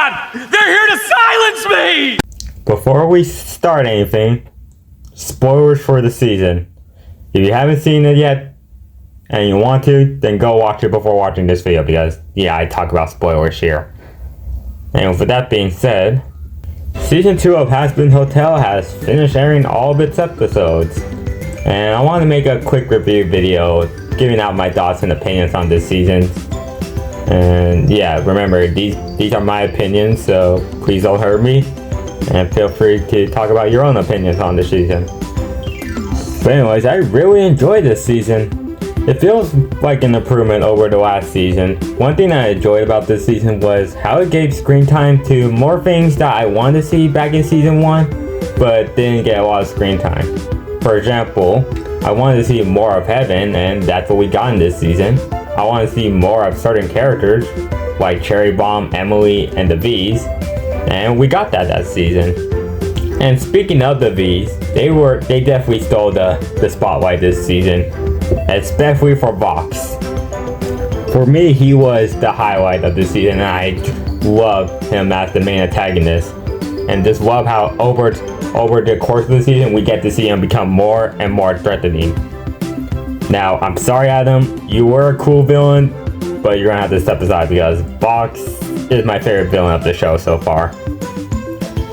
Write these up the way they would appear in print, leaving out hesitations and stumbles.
God! They're here to silence me! Before we start anything, spoilers for the season. If you haven't seen it yet, and you want to, then go watch it before watching this video because, yeah, I talk about spoilers here. And with that being said, Season 2 of Hazbin Hotel has finished airing all of its episodes. And I want to make a quick review video giving out my thoughts and opinions on this season. And yeah, remember, these are my opinions, so please don't hurt me. And feel free to talk about your own opinions on the season. But anyways, I really enjoyed this season. It feels like an improvement over the last season. One thing I enjoyed about this season was how it gave screen time to more things that I wanted to see back in Season 1, but didn't get a lot of screen time. For example, I wanted to see more of Heaven, and that's what we got in this season. I wanted to see more of certain characters, like Cherry Bomb, Emily, and the V's, and we got that season. And speaking of the V's, they definitely stole the spotlight this season, especially for Vox. For me, he was the highlight of the season, and I love him as the main antagonist. And just love how over the course of the season, we get to see him become more and more threatening. Now, I'm sorry, Adam, you were a cool villain, but you're gonna have to step aside because Vox is my favorite villain of the show so far.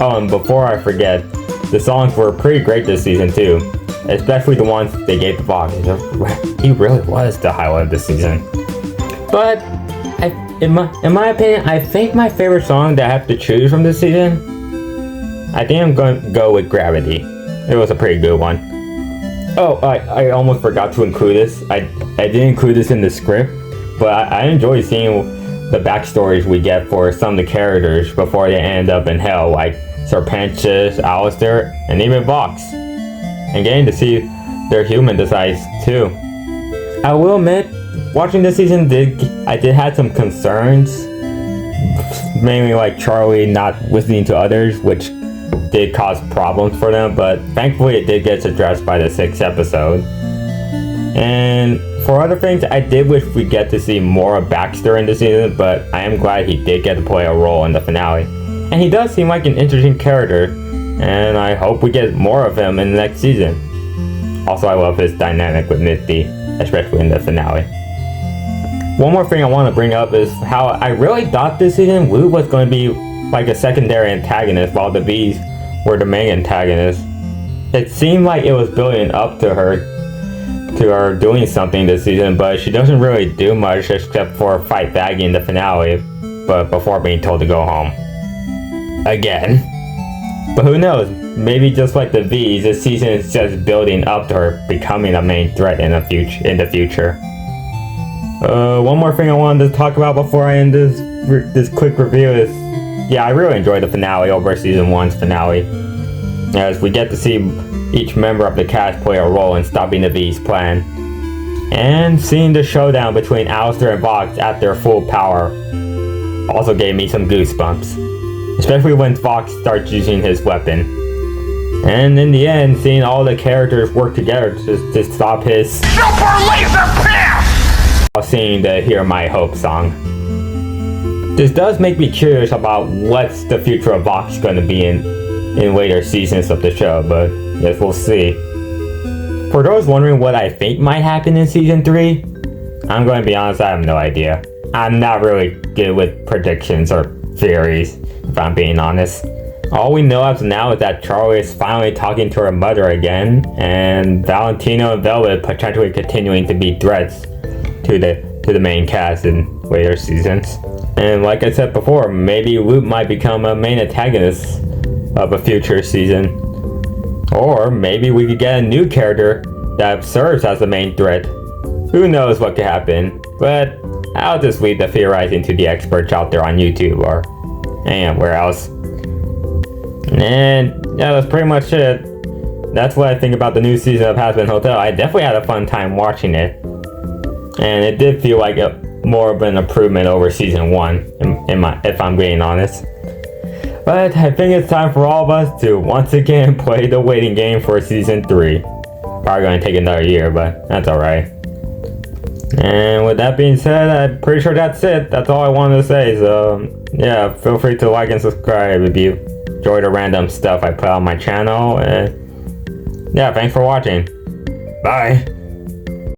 Oh, and before I forget, the songs were pretty great this season too, especially the ones they gave to Vox. He really was the highlight of the season. But in my opinion, I think my favorite song that I have to choose from this season, I think I'm going to go with Gravity. It was a pretty good one. Oh, I almost forgot to include this. I didn't include this in the script, but I enjoy seeing the backstories we get for some of the characters before they end up in hell, like Serpentius, Alistair, and even Vox. And getting to see their human designs too. I will admit, watching this season, I did have some concerns. Mainly like Charlie not listening to others, which did cause problems for them, but thankfully it did get addressed by the 6th episode. And for other things, I did wish we get to see more of Baxter in the season, but I am glad he did get to play a role in the finale. And he does seem like an interesting character, and I hope we get more of him in the next season. Also, I love his dynamic with Misty, especially in the finale. One more thing I want to bring up is how I really thought this season Lou was going to be like a secondary antagonist while the V's were the main antagonists. It seemed like it was building up to her doing something this season, but she doesn't really do much except for fight Baggy in the finale, but before being told to go home. Again. But who knows, maybe just like the V's, this season is just building up to her becoming a main threat in the future. One more thing I wanted to talk about before I end this quick review is, yeah, I really enjoyed the finale over Season 1's finale, as we get to see each member of the cast play a role in stopping the V's plan. And seeing the showdown between Alistair and Vox at their full power also gave me some goosebumps, especially when Vox starts using his weapon. And in the end, seeing all the characters work together to stop his Super Laser Pass! While singing the Hear My Hope song. This does make me curious about what's the future of Vox going to be in later seasons of the show, but yes, we'll see. For those wondering what I think might happen in Season 3, I'm going to be honest, I have no idea. I'm not really good with predictions or theories, if I'm being honest. All we know as of now is that Charlie is finally talking to her mother again, and Valentino and Velvet potentially continuing to be threats to the main cast in later seasons. And like I said before, maybe Luke might become a main antagonist of a future season. Or maybe we could get a new character that serves as the main threat. Who knows what could happen, but I'll just leave the theorizing to the experts out there on YouTube or anywhere else. And yeah, that's pretty much it. That's what I think about the new season of Hazbin Hotel. I definitely had a fun time watching it. And it did feel like more of an improvement over Season 1, if I'm being honest. But I think it's time for all of us to once again play the waiting game for Season 3. Probably going to take another year, but that's alright. And with that being said, I'm pretty sure that's it. That's all I wanted to say. So yeah, feel free to like and subscribe if you enjoy the random stuff I put on my channel. And yeah, thanks for watching. Bye.